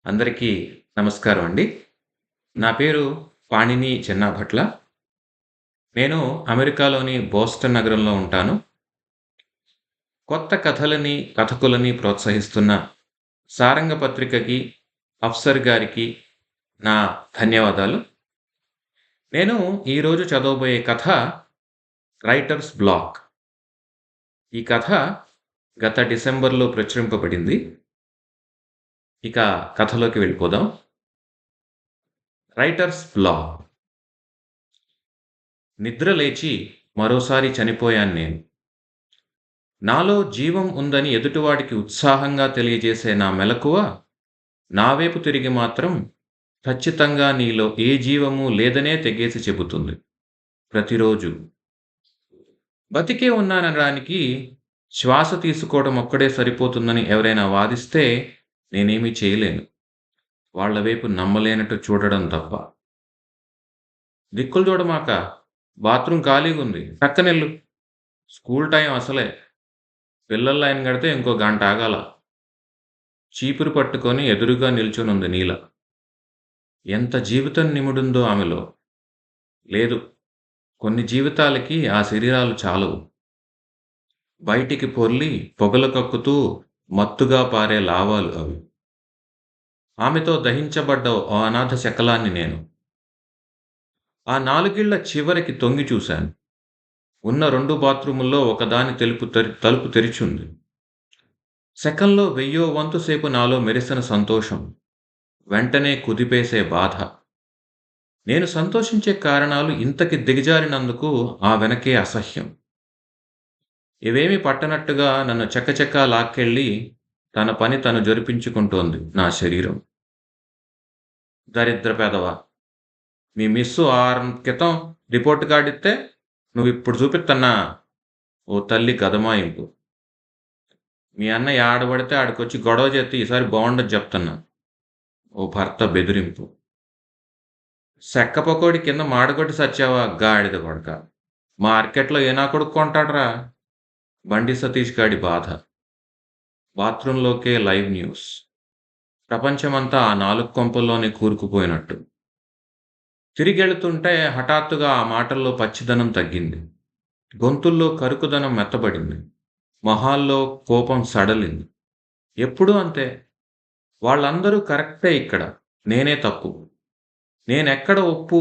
అందరికీ నమస్కారం అండి. నా పేరు పాణిని చెన్నాభట్ల. నేను అమెరికాలోని బోస్టన్ నగరంలో ఉంటాను. కొత్త కథలని, కథకులని ప్రోత్సహిస్తున్న సారంగ పత్రికకి, అఫ్సర్ గారికి నా ధన్యవాదాలు. నేను ఈరోజు చదవబోయే కథ 'రైటర్స్ బ్లాక్'. ఈ కథ గత డిసెంబర్‌లో ప్రచురింపబడింది. ఇక కథలోకి వెళ్ళిపోదాం. 'Writers block'. నిద్ర లేచి మరోసారి చనిపోయాను నేను. నాలో జీవం ఉందని ఎదుటివాడికి ఉత్సాహంగా తెలియజేసే నా మెలకువ నా వైపు తిరిగి మాత్రం ఖచ్చితంగా నీలో ఏ జీవము లేదనే తెగేసి చెబుతుంది ప్రతిరోజు. బతికే ఉన్నాననడానికి శ్వాస తీసుకోవడం ఒక్కడే సరిపోతుందని ఎవరైనా వాదిస్తే నేనేమీ చేయలేను. వాళ్ళ వైపు నమ్మలేనట్టు చూడడం తప్ప. దిక్కులు చూడమాక, బాత్రూమ్ ఖాళీగుంది టక్కనెళ్ళు. స్కూల్ టైం అసలే. పిల్లల లైన్ కడితే ఇంకో గంట ఆగాల. చీపురు పట్టుకొని ఎదురుగా నిల్చునుంది నీల. ఎంత జీవితం నిముడుందో ఆమెలో. లేదు, కొన్ని జీవితాలకి ఆ శరీరాలు చాలవు. బయటికి పొర్లి పొగలు కక్కుతూ మత్తుగా పారే లావాలు అవి. ఆమెతో దహించబడ్డ ఓ అనాథ శకలాన్ని నేను. ఆ నాలుగిళ్ల చివరికి తొంగి చూశాను. ఉన్న 2 బాత్రూముల్లో ఒకదాని తలుపు తెరిచుంది. సెకన్లో వెయ్యో వంతు సేపు నాలో మెరిసిన సంతోషం, వెంటనే కుదిపేసే బాధ. నేను సంతోషించే కారణాలు ఇంతకి దిగజారినందుకు ఆ వెనకే అసహ్యం. ఇవేమీ పట్టనట్టుగా నన్ను చకచకా లాక్కెళ్ళి తన పని తను జరిపించుకుంటోంది నా శరీరం. దరిద్ర పెదవ, మీ మిస్సు 6 క్రితం రిపోర్ట్ కార్డిస్తే నువ్విప్పుడు చూపిత్తన్నా ఓ తల్లి గదమాయింపు. మీ అన్నయ్య ఆడబడితే ఆడికొచ్చి గొడవ చేస్తే ఈసారి బాగుండదు చెప్తున్నా ఓ భర్త బెదిరింపు. సెక్క పకోడి కింద మాడగొట్టి సచ్చావా గాడిద కొడక. మార్కెట్లో ఏ నా కొడుకు కొంటాడ్రా. బండి సతీష్ గాడి బాధ. బాత్రూంలోకే లైవ్ న్యూస్. ప్రపంచమంతా ఆ 4 కొంపల్లోనే కూరుకుపోయినట్టు. తిరిగెళుతుంటే హఠాత్తుగా ఆ మాటల్లో పచ్చిదనం తగ్గింది. గొంతుల్లో కరుకుదనం మెత్తబడింది. మొహాల్లో కోపం సడలింది. ఎప్పుడూ అంతే. వాళ్ళందరూ కరెక్టే ఇక్కడ. నేనే తప్పు. నేనెక్కడ ఒప్పు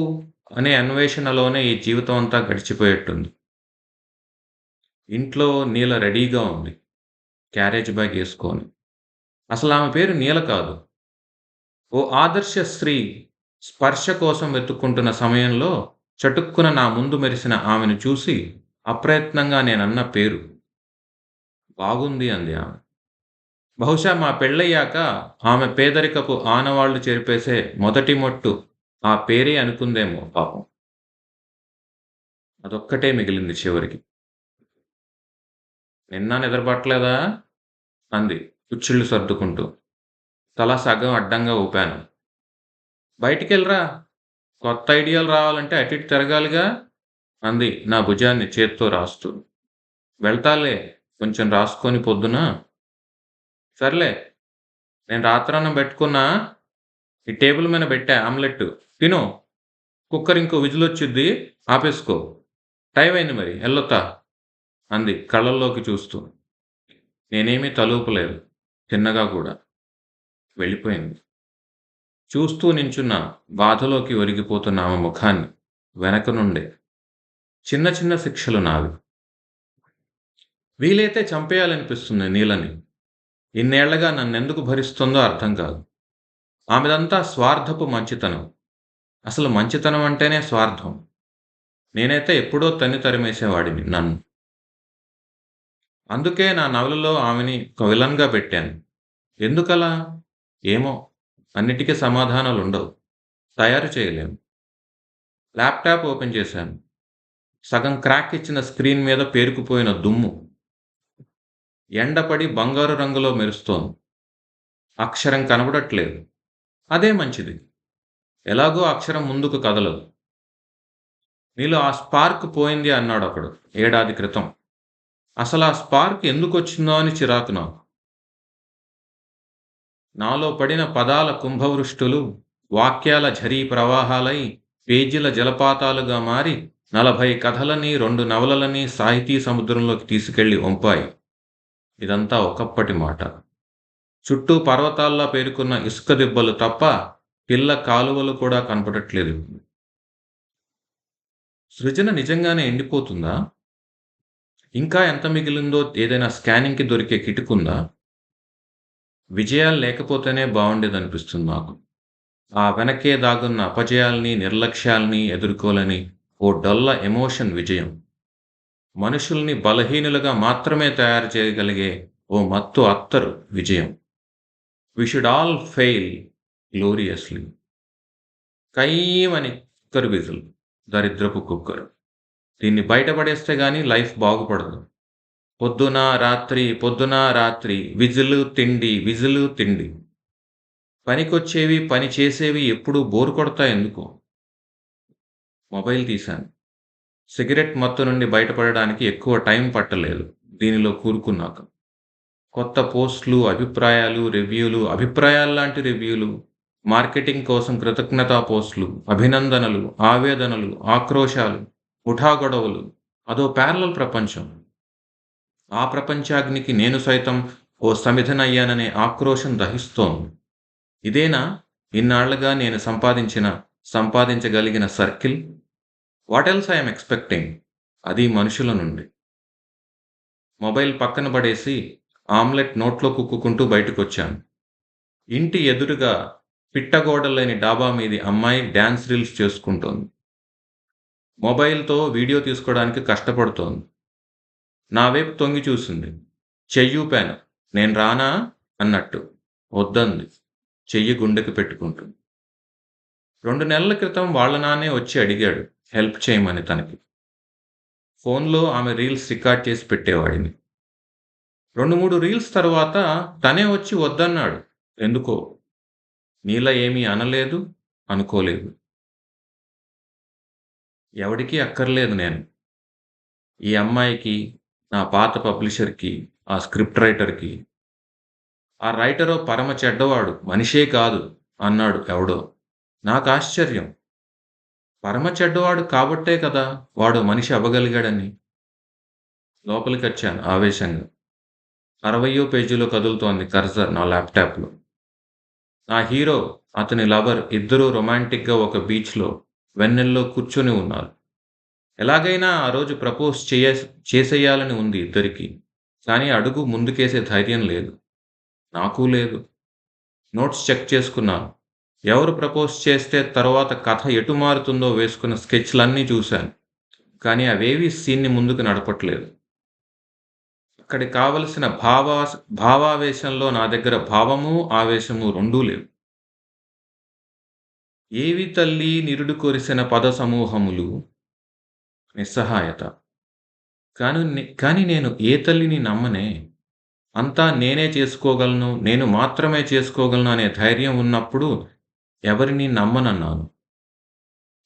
అనే అన్వేషణలోనే ఈ జీవితం అంతా గడిచిపోయేట్టుంది. ఇంట్లో నీల రెడీగా ఉంది. క్యారేజ్ బ్యాగ్ ఏసుకొని. అసలామె పేరు నీల కాదు. ఓ ఆదర్శ స్త్రీ స్పర్శ కోసం వెతుక్కుంటున్న సమయంలో చటుక్కున నా ముందు మెరిసిన ఆమెను చూసి అప్రయత్నంగా నేనన్న పేరు. బాగుంది అంది ఆమె. బహుశా మా పెళ్ళయ్యాక ఆమె పేదరికపు ఆనవాళ్లు చెరిపేసే మొదటి మొట్టు ఆ పేరే అనుకుందేమో పాపం. అదొక్కటే మిగిలింది చివరికి. నిన్న నిద్రపట్టలేదా అంది కుచ్చిళ్ళు సర్దుకుంటూ. తల సగం అడ్డంగా ఊపాను. బయటికెళ్ళరా, కొత్త ఐడియాలు రావాలంటే అటు ఇటు తిరగాలిగా అంది నా భుజాన్ని చేత్తో రాస్తూ. వెళ్తాలే, కొంచెం రాసుకొని పొద్దున. సర్లే, నేను రాత్రన్నం పెట్టుకున్నా, ఈ టేబుల్ మీద పెట్టా ఆమ్లెట్. తిను. కుక్కర్ ఇంకో విజిలొచ్చుద్ది, ఆపేసుకో. టైం అయింది మరి ఎల్లొత్తా అంది కళ్ళల్లోకి చూస్తూ. నేనేమీ తలూపలేదు, తిన్నగా కూడా. వెళ్ళిపోయింది. చూస్తూ నించున్న బాధలోకి ఒరిగిపోతున్న ఆమె ముఖాన్ని వెనక నుండే. చిన్న చిన్న శిక్షలు నావి. వీలైతే చంపేయాలనిపిస్తుంది నీలని. ఇన్నేళ్లగా నన్నెందుకు భరిస్తుందో అర్థం కాదు. ఆమెదంతా స్వార్థపు మంచితనం. అసలు మంచితనం అంటేనే స్వార్థం. నేనైతే ఎప్పుడో తరిమేసేవాడిని నన్ను. అందుకే నా నవలలో ఆమెని ఒక విలన్‌గా పెట్టాను. ఎందుకలా? ఏమో, అన్నిటికీ సమాధానాలుండవు. తయారు చేయలేము. ల్యాప్‌టాప్ ఓపెన్ చేశాను. సగం క్రాక్ ఇచ్చిన స్క్రీన్ మీద పేరుకుపోయిన దుమ్ము. ఎండపడి బంగారు రంగులో మెరుస్తోంది. అక్షరం కనబడట్లేదు. అదే మంచిది. ఎలాగో అక్షరం ముందుకు కదలదు. నీలో ఆ స్పార్క్ పోయింది అన్నాడొకడు ఏడాది క్రితం. అసలు ఆ స్పార్క్ ఎందుకొచ్చిందో అని చిరాకు నాకు. నాలో పడిన పదాల కుంభవృష్టులు వాక్యాల ఝరీ ప్రవాహాలై పేజీల జలపాతాలుగా మారి 40 కథలని 2 నవలలని సాహితీ సముద్రంలోకి తీసుకెళ్లి వంపాయి. ఇదంతా ఒకప్పటి మాట. చుట్టూ పర్వతాల్లా పేరుకున్న ఇసుక దిబ్బలు తప్ప పిల్ల కాలువలు కూడా కనపడట్లేదు. సృజన నిజంగానే ఎండిపోతుందా? ఇంకా ఎంత మిగిలిందో ఏదైనా స్కానింగ్‌కి దొరికే కిటుకుందా? విజయాలు లేకపోతేనే బావుండేదనిపిస్తుంది నాకు. ఆ వెనకే దాగున్న అపజయాల్ని, నిర్లక్ష్యాల్ని ఎదుర్కోలేని ఓ డొల్ల ఎమోషన్ విజయం. మనుషుల్ని బలహీనులుగా మాత్రమే తయారు చేయగలిగే ఓ మత్తు అత్తరు విజయం. We should all fail gloriously. కయ్యిమని కుక్కర్ విజిల్. దరిద్రపు కుక్కర్. దీన్ని బయట పడేస్తే గాని లైఫ్ బాగుపడదు. పొద్దున, రాత్రి, పొద్దున, రాత్రి విజిలు, తిండి, విజిలు, తిండి. పనికొచ్చేవి, పని చేసేవి ఎప్పుడూ బోర్ కొడతాయెందుకో? మొబైల్ తీశాను. సిగరెట్ మత్తు నుండి బయటపడడానికి ఎక్కువ టైం పట్టలేదు దీనిలో కూరుకున్నాక. కొత్త పోస్ట్‌లు, అభిప్రాయాలు, రివ్యూలు, అభిప్రాయాల్లాంటి రివ్యూలు, మార్కెటింగ్ కోసం కృతజ్ఞతా పోస్ట్‌లు, అభినందనలు, ఆవేదనలు, ఆక్రోశాలు, ముఠా గొడవలు. అదో ప్యారలల్ ప్రపంచం. ఆ ప్రపంచాగ్నికి నేను సైతం ఓ సమిధనయ్యాననే ఆక్రోశం దహిస్తోంది. ఇదేనా ఇన్నాళ్లుగా నేను సంపాదించగలిగిన circle? What else I am expecting? అది మనుషుల నుండి. మొబైల్ పక్కన పడేసి ఆమ్లెట్ నోట్లో కుక్కుకుంటూ బయటకొచ్చాను. ఇంటి ఎదురుగా పిట్టగోడల్లేని డాబా మీది అమ్మాయి డాన్స్ రీల్స్ చేసుకుంటోంది. మొబైల్‌తో వీడియో తీసుకోవడానికి కష్టపడుతోంది. నా వైపు తొంగి చూసింది. చెయ్యూపాను. నేను రానా అన్నట్టు. వద్దంది. చెయ్యి గుండెకి పెట్టుకుంటూ. 2 నెలల క్రితం వాళ్ళ నాన్నే వచ్చి అడిగాడు హెల్ప్ చేయమని తనకి. ఫోన్‌లో ఆమె రీల్స్ రికార్డ్ చేసి పెట్టేవాడిని. 2, 3 రీల్స్ తరువాత తనే వచ్చి వద్దన్నాడు. ఎందుకో. నీల ఏమీ అనలేదు, అనుకోలేదు. ఎవడికీ అక్కర్లేదు నేను. ఈ అమ్మాయికి, నా పాత పబ్లిషర్‌కి, ఆ స్క్రిప్ట్ రైటర్‌కి. ఆ రైటరో పరమ చెడ్డవాడు, మనిషే కాదు అన్నాడు ఎవడో. నాకాశ్చర్యం. పరమ చెడ్డవాడు కాబట్టే కదా వాడో మనిషి అవ్వగలిగాడని. లోపలికొచ్చాను ఆవేశంగా. 60వ పేజీలో కదులుతోంది కర్సర్ నా ల్యాప్‌టాప్‌లో. నా హీరో, అతని లవర్ ఇద్దరూ రొమాంటిక్‌గా ఒక బీచ్‌లో వెన్నెల్లో కూర్చొని ఉన్నారు. ఎలాగైనా ఆ రోజు ప్రపోజ్ చేసేయాలని ఉంది ఇద్దరికీ. కానీ అడుగు ముందుకేసే ధైర్యం లేదు. నాకూ లేదు. నోట్స్ చెక్ చేసుకున్నాను. ఎవరు ప్రపోజ్ చేస్తే తరువాత కథ ఎటు మారుతుందో వేసుకున్న స్కెచ్‌లన్నీ చూశాను. కానీ అవేవీ సీన్‌ని ముందుకు నడపట్లేదు. అక్కడికి కావలసిన భావావేశంలో నా దగ్గర భావమూ, ఆవేశమూ రెండూ లేవు. ఏవి తల్లీ నిరుడు కొరిసిన పద సమూహములు. నిస్సహాయత. కానీ నేను ఏ తల్లిని నమ్మనే. అంతా నేనే చేసుకోగలను, నేను మాత్రమే చేసుకోగలను అనే ధైర్యం ఉన్నప్పుడు ఎవరినీ నమ్మనన్నాను.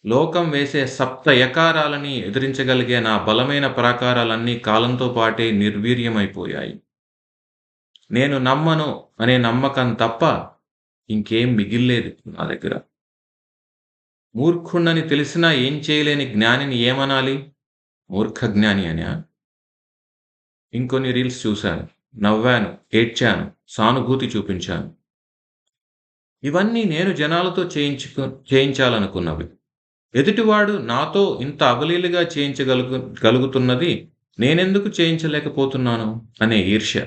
లోకం వేసే సప్త యకారాలని ఎదిరించగలిగే నా బలమైన ప్రాకారాలన్నీ కాలంతో పాటే నిర్వీర్యమైపోయాయి. నేను నమ్మను అనే నమ్మకం తప్ప ఇంకేం మిగిల్లేదు నా దగ్గర. మూర్ఖుణ్ణని తెలిసినా ఏం చేయలేని జ్ఞానిని ఏమనాలి? మూర్ఖ జ్ఞాని అనా? ఇంకొన్ని రీల్స్ చూశాను. నవ్వాను, ఏడ్చాను, సానుభూతి చూపించాను. ఇవన్నీ నేను జనాలతో చేయించాలనుకున్నవి. ఎదుటివాడు నాతో ఇంత అవలీలగా గలుగుతున్నది నేనెందుకు చేయించలేకపోతున్నాను అనే ఈర్ష్య.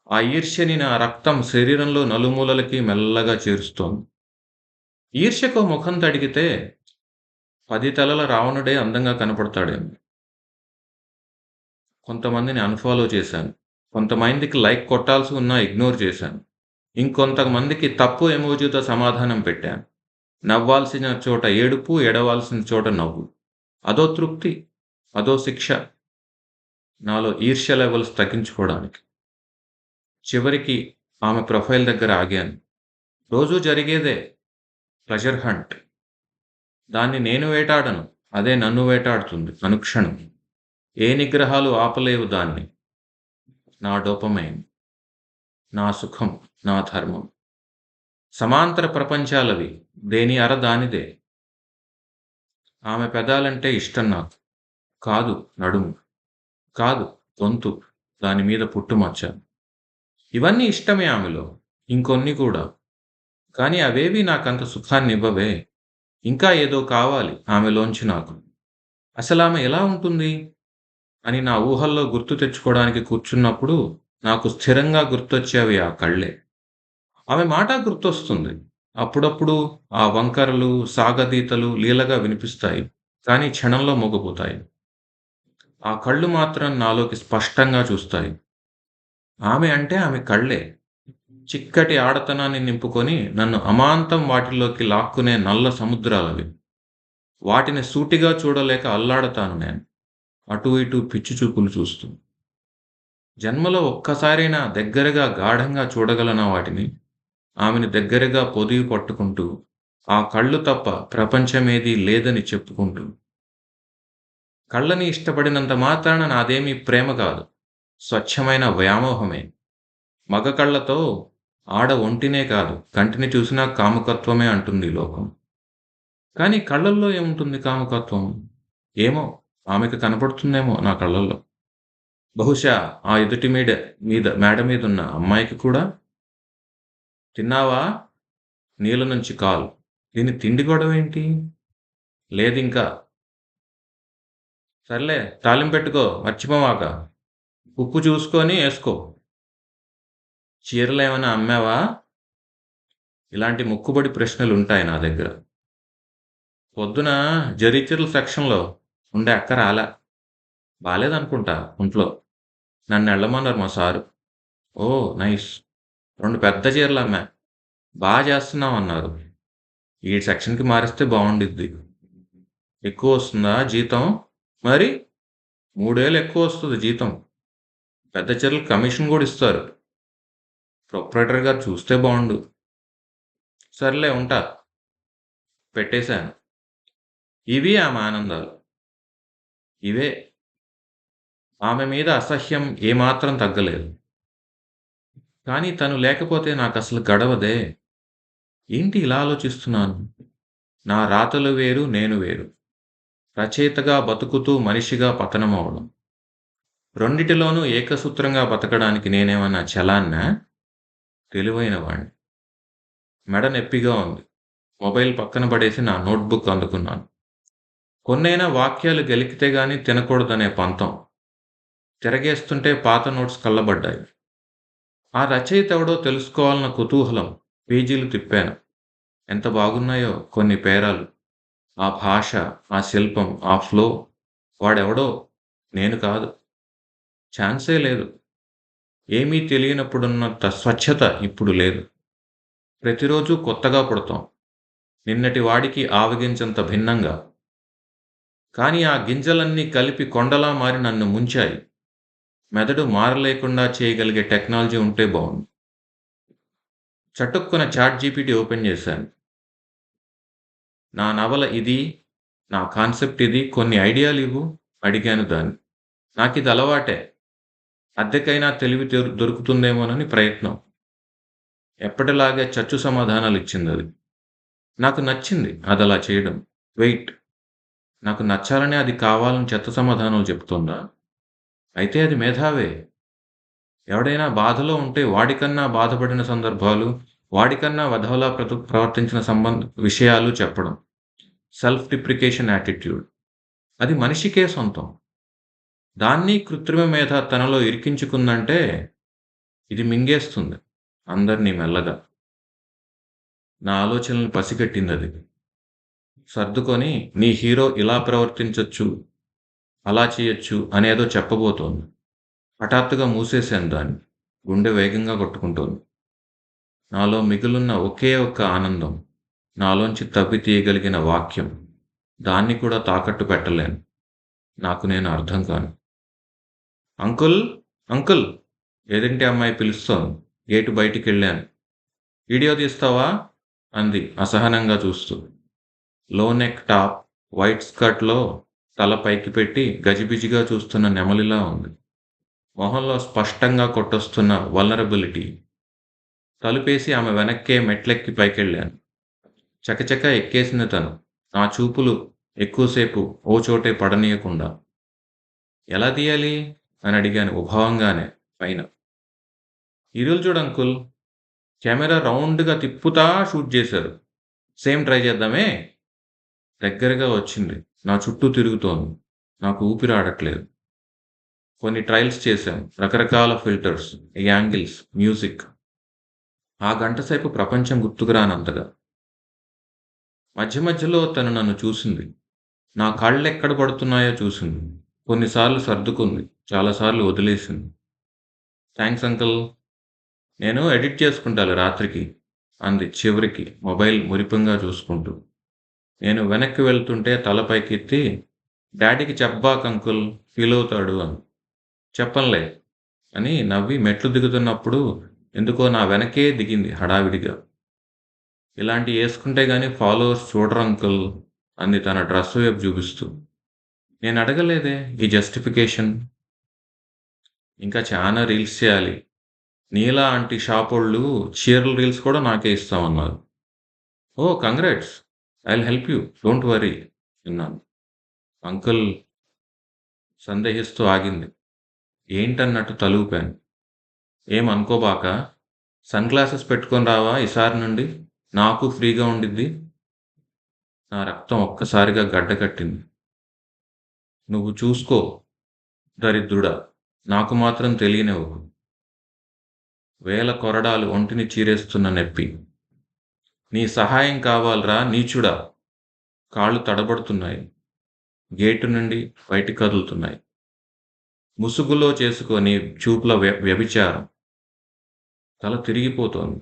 ఆ ఈర్ష్యని నా రక్తం శరీరంలో నలుమూలలకి మెల్లగా చేరుస్తోంది. ఈర్ష్యకో ముఖం తడిగితే 10 తలల రావణుడే అందంగా కనపడతాడేమో. కొంతమందిని అన్‌ఫాలో చేశాను. కొంతమందికి లైక్ కొట్టాల్సి ఉన్నా ఇగ్నోర్ చేశాను. ఇంకొంతమందికి తప్పు ఎమోజితో సమాధానం పెట్టాను. నవ్వాల్సిన చోట ఏడుపు, ఏడవాల్సిన చోట నవ్వు. అదో తృప్తి, అదో శిక్ష. నాలో ఈర్ష్య లెవెల్స్ తగ్గించుకోవడానికి. చివరికి ఆమె ప్రొఫైల్ దగ్గర ఆగాను. రోజూ జరిగేదే ప్లెజర్ హంట్. దాన్ని నేను వేటాడను. అదే నన్ను వేటాడుతుంది అనుక్షణం. ఏ నిగ్రహాలు ఆపలేవు దాన్ని. నా డోపమైన్. నా సుఖం, నా ధర్మం. సమాంతర ప్రపంచాలవి. దేని అర దానిదే. ఆమె పెదాలంటే ఇష్టం నాకు. కాదు నడుము. కాదు గొంతు. దాని మీద పుట్టుమచ్చ. ఇవన్నీ ఇష్టమే ఆమెలో. ఇంకొన్ని కూడా. కానీ అవేవీ నాకంత సుఖాన్నివ్వవే. ఇంకా ఏదో కావాలి ఆమెలోంచి నాకు. అసలామె ఎలా ఉంటుంది అని నా ఊహల్లో గుర్తు తెచ్చుకోవడానికి కూర్చున్నప్పుడు నాకు స్థిరంగా గుర్తొచ్చేవి ఆ కళ్ళే. ఆమె మాట గుర్తొస్తుంది. అప్పుడప్పుడు ఆ వంకరలు, సాగదీతలు లీలగా వినిపిస్తాయి. కానీ క్షణంలో మూగపోతాయి. ఆ కళ్ళు మాత్రం నాలోకి స్పష్టంగా చూస్తాయి. ఆమె అంటే ఆమె కళ్ళే. చిక్కటి ఆడతనాన్ని నింపుకొని నన్ను అమాంతం వాటిలోకి లాక్కునే నల్ల సముద్రాలవి. వాటిని సూటిగా చూడలేక అల్లాడతాను నేను. అటూ ఇటూ పిచ్చి చూపులు చూస్తూ. జన్మలో ఒక్కసారైనా దగ్గరగా గాఢంగా చూడగలనా వాటిని? ఆమెని దగ్గరగా పొదివి పట్టుకుంటూ, ఆ కళ్ళు తప్ప ప్రపంచమేదీ లేదని చెప్పుకుంటూ. కళ్ళని ఇష్టపడినంత మాత్రాన నాదేమీ ప్రేమ కాదు. స్వచ్ఛమైన వ్యామోహమే. మగ కళ్ళతో ఆడ ఒంటినే కాదు, కంటిని చూసినా కాముకత్వమే అంటుంది ఈ లోకం. కానీ కళ్ళల్లో ఏముంటుంది కాముకత్వం? ఏమో, ఆమెకు కనపడుతుందేమో నా కళ్ళల్లో. బహుశా ఆ ఎదుటి మేడ మీదున్న అమ్మాయికి కూడా. తిన్నావా? నీళ్ళ నుంచి కాల్. దీని తిండి గొడవేంటి? లేదింకా. సర్లే తాలింపెట్టుకో మర్చిపోమాక. ఉప్పు చూసుకొని ఏసుకో. చీరలేమైనా అమ్మావా? ఇలాంటి మొక్కుబడి ప్రశ్నలుంటాయి నా దగ్గర. పొద్దున జరీ చీరల సెక్షన్‌లో ఉండే అక్క రాలా. బాలేదనుకుంటా ఒంట్లో. నన్నెళ్ళమన్నారు మా సారు. ఓహ్! నైస్. 2 పెద్ద చీరలమ్మా. బా చేస్తున్నావన్నారు. ఈ సెక్షన్‌కి మారిస్తే బావుండిద్ది. ఎక్కువొస్తుందా జీతం? మరి 3 ఏళ్ళు ఎక్కువొస్తది జీతం. పెద్ద చీరలకి కమిషన్ గూడా ఇస్తారు. ప్రొప్రైటర్ గారు చూస్తే బావుండు. సర్లే ఉంటా. పెట్టేశాను. ఇవి ఆమె ఆనందాలు. ఇవే. ఆమె మీద అసహ్యం ఏమాత్రం తగ్గలేదు. కానీ తను లేకపోతే నాకసలు గడవదే. ఏంటి ఇలా ఆలోచిస్తున్నాను? నా రాతలు వేరు, నేను వేరు. రచయితగా బతుకుతూ మనిషిగా పతనమవ్వడం. రెండిటిలోనూ ఏకసూత్రంగా బతకడానికి నేనేమన్నా చలాన్నా? తెలివైన వాడిని. మెడ నొప్పిగా ఉంది. మొబైల్ పక్కన పడేసి నా నోట్‌బుక్ అందుకున్నాను. కొన్నైనా వాక్యాలు గెలికితే గాని తినకూడదనే పంతం. తిరగేస్తుంటే పాత నోట్స్ కళ్ళబడ్డాయి. ఆ రచయిత ఎవడో తెలుసుకోవాలన్న కుతూహలం. పేజీలు తిప్పాను. ఎంత బాగున్నాయో కొన్ని పేరాలు. ఆ భాష, ఆ శిల్పం, ఆ ఫ్లో. వాడెవడో, నేను కాదు. ఛాన్సే లేదు. ఏమీ తెలియనప్పుడున్నంత స్వచ్ఛత ఇప్పుడు లేదు. ప్రతిరోజూ కొత్తగా పుడతాం. నిన్నటి వాడికి ఆవగింజంత భిన్నంగా. కానీ ఆ గింజలన్నీ కలిపి కొండలా మారి నన్ను ముంచాయి. మెదడు మారలేకుండా చేయగలిగే టెక్నాలజీ ఉంటే బావుండు. చటుక్కున చాట్‌జీపీటీ ఓపెన్ చేశాను. నా నవల ఇది, నా కాన్సెప్ట్ ఇది, కొన్ని ఐడియాలివ్వు అడిగాను దాన్ని. నాకిది అలవాటే. అద్దెకైనా తెలివి దొరుకుతుందేమోనని ప్రయత్నం. ఎప్పటిలాగే చచ్చు సమాధానాలిచ్చిందది. నాకు నచ్చింది అదలా చేయడం. వెయిట్. నాకు నచ్చాలనే అది కావాలని చెత్త సమాధానాలు చెప్తోందా? అయితే అది మేధావే. ఎవడైనా బాధలో ఉంటే వాడికన్నా బాధపడిన సందర్భాలు, వాడికన్నా వెధవలా ప్రవర్తించిన విషయాలు చెప్పడం. Self depreciation attitude. అది మనిషికే సొంతం. దాన్ని కృత్రిమ మేధ తనలో ఇరికించుకుందంటే ఇది మింగేస్తుంది అందరినీ మెల్లగా. నా ఆలోచనలను పసిగట్టిందది. సర్దుకొని నీ హీరో ఇలా ప్రవర్తించొచ్చు, అలా చేయొచ్చు అనేదో చెప్పబోతోంది. హఠాత్తుగా మూసేశాను దాన్ని. గుండె వేగంగా కొట్టుకుంటోంది. నాలో మిగులున్న ఒకే ఒక్క ఆనందం. నాలోంచి తవ్వి తీయగలిగిన వాక్యం. దాన్ని కూడా తాకట్టు పెట్టలేను. నాకు నేను అర్థం కాను. అంకుల్! అంకుల్! ఎదురింటి అమ్మాయి పిలుస్తోంది. గేటు బయటికెళ్ళాను. వీడియో తీస్తావా? అంది అసహనంగా చూస్తూ. లో నెక్ టాప్, వైట్ స్కర్ట్‌లో తల పైకి పెట్టి గజిబిజిగా చూస్తున్న నెమలిలా ఉంది. మొహంలో స్పష్టంగా కొట్టొస్తున్న వల్నరబిలిటీ. తలుపేసి ఆమె వెనక్కే మెట్లెక్కి పైకెళ్ళాను. చకచక ఎక్కేసింది తను. నా చూపులు ఎక్కువసేపు ఓ చోటే పడనీయకుండా. ఎలా తీయాలి? అని అడిగాను ఉభావంగానే పైన. ఈరోజు చూడు అంకుల్, కెమెరా రౌండ్‌గా తిప్పుతా షూట్ చేశారు. సేమ్ ట్రై చేద్దామే? దగ్గరగా వచ్చింది. నా చుట్టూ తిరుగుతోంది. నాకు ఊపిరాడట్లేదు. కొన్ని ట్రయల్స్ చేశాం. రకరకాల ఫిల్టర్స్, యాంగిల్స్, మ్యూజిక్. ఆ గంట సేపు ప్రపంచం గుర్తుకు రానంతగా. మధ్య మధ్యలో తను నన్ను చూసింది. నా కళ్ళెక్కడ పడుతున్నాయో చూసింది. కొన్నిసార్లు సర్దుకుంది. చాలా సార్లు వదిలేసింది. Thanks uncle. నేను ఎడిట్ చేసుకుంటాలే రాత్రికి అంది చివరికి మొబైల్ మురిపెంగా చూసుకుంటూ. నేను వెనక్కి వెళ్తుంటే తల పైకెత్తి డాడీకి చెప్పబాక్ అంకుల్ ఫీలవుతాడు అంది. చెప్పనులే అని నవ్వి మెట్లు దిగుతున్నప్పుడు ఎందుకో నా వెనకే దిగింది హడావిడిగా. ఇలాంటియి యేసుకుంటే గానీ ఫాలోవర్స్ చూడరు అంకుల్ అంది తన డ్రెస్ వైపు చూపిస్తూ. నేనడగలేదే ఈ జస్టిఫికేషన్. ఇంకా చానా రీల్స్ చేయాలి. నీలా ఆంటీ షాపోళ్ళు చీరల రీల్స్ కూడా నాకే ఇస్తామన్నారు. Oh! Congrats. I will help you. Don't worry అన్నాను. అంకుల్ సందేహిస్తూ ఆగింది. ఏంటన్నట్టు తలూపాను. ఏం అనుకోబాక. సన్ గ్లాసెస్ పెట్టుకొని రావా ఈసారి నుండి? నాకు ఫ్రీగా ఉండిద్ది. నా రక్తం ఒక్కసారిగా గడ్డకట్టింది. నువ్వు చూసుకో దరిద్రుడా! నాకు మాత్రం తెలియనివ్వకు. వేల కొరడాలు ఒంటిని చీరేస్తున్న నొప్పి. నీ సహాయం కావాలిరా నీచుడా! కాళ్ళు తడబడుతున్నాయి. గేటు నుండి బయటికి కదులుతున్నాయి. ముసుగులో చేసుకొని చూపుల వ్యభిచారం. తల తిరిగిపోతోంది.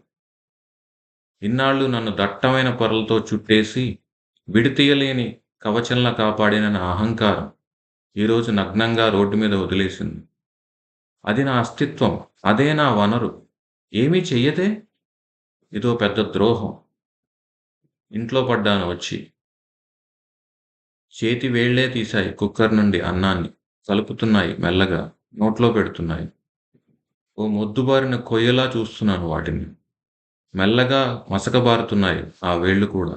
ఇన్నాళ్ళు నన్ను దట్టమైన పొరలతో చుట్టేసి విడతీయలేని కవచంలా కాపాడిన నా అహంకారం ఈరోజు నగ్నంగా రోడ్డు మీద వదిలేసింది. అది నా అస్తిత్వం. అదే నా వనరు. ఏమీ చెయ్యదే? ఇదో పెద్ద ద్రోహం. ఇంట్లో పడ్డాను వచ్చి. చేతి వేళ్ళే తీశాయి కుక్కర్ నుండి అన్నాన్ని. కలుపుతున్నాయి మెల్లగా. నోట్లో పెడుతున్నాయి. ఓ మొద్దుబారిన కొయ్యలా చూస్తున్నాను వాటిని. మెల్లగా మసకబారుతున్నాయి ఆ వేళ్ళు కూడా.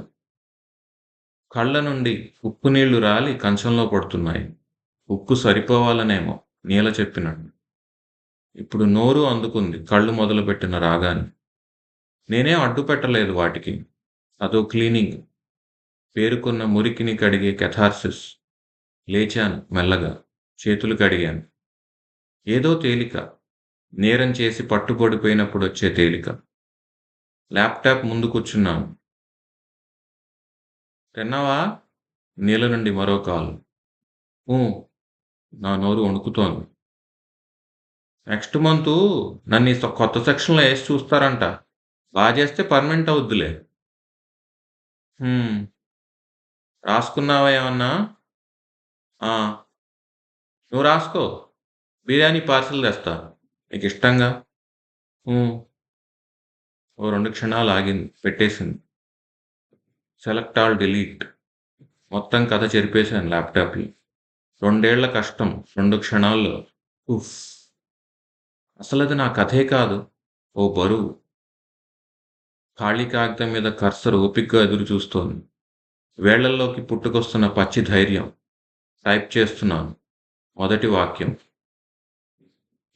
కళ్ళ నుండి ఉప్పు నీళ్లు రాలి కంచంలో పడుతున్నాయి. ఉప్పు సరిపోవాలనేమో నీల చెప్పినట్టు. ఇప్పుడు నోరు అందుకుంది కళ్ళు మొదలుపెట్టిన రాగాన్ని. నేనేం అడ్డుపెట్టలేదు వాటికి. అదో క్లీనింగ్. పేరుకున్న మురికిని కడిగే కెథార్సిస్. లేచాను మెల్లగా. చేతులు కడిగాను. ఏదో తేలిక. నేరం చేసి పట్టుబడిపోయినప్పుడొచ్చే తేలిక. ల్యాప్టాప్ ముందు కూర్చున్నాను. తిన్నావా? నీల నుండి మరో కాల్. ఊ. నా నోరు వణుకుతోంది. నెక్స్ట్ మంతు నన్ను ఈ కొత్త సెక్షన్‌లో ఏసి చూస్తారంట. బా చేస్తే పర్మనెంట్ అవుద్దిలే. హ్మ్. రాసుకున్నావా ఏమన్నా? ఆ! నువ్వు రాసుకో. బిర్యానీ పార్సెల్ తెస్తా. నీకిష్టంగా. హ్మ్. ఓ 2 క్షణాలు ఆగింది. పెట్టేసింది. Select all delete. మొత్తం కథ చెరిపేశాను ల్యాప్‌టాప్‌లో. 2 ఏళ్ల కష్టం 2 క్షణాల్లో. ఉఫ్! అసలది నా కథే కాదు. ఓ బరువు. ఖాళీ కాగితం మీద కర్సర్ ఓపికగా ఎదురు చూస్తోంది. వేళ్ళల్లోకి పుట్టుకొస్తున్న పచ్చి ధైర్యం. టైప్ చేస్తున్నాను. మొదటి వాక్యం.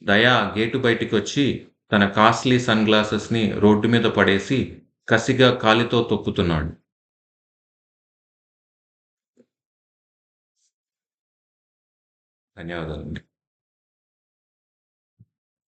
దయా గేటు బయటికొచ్చి తన కాస్ట్‌లీ సన్ గ్లాసెస్‌ని రోడ్డు మీద పడేసి కసిగా కాలితో తొక్కుతున్నాడు. ధన్యవాదాలండి.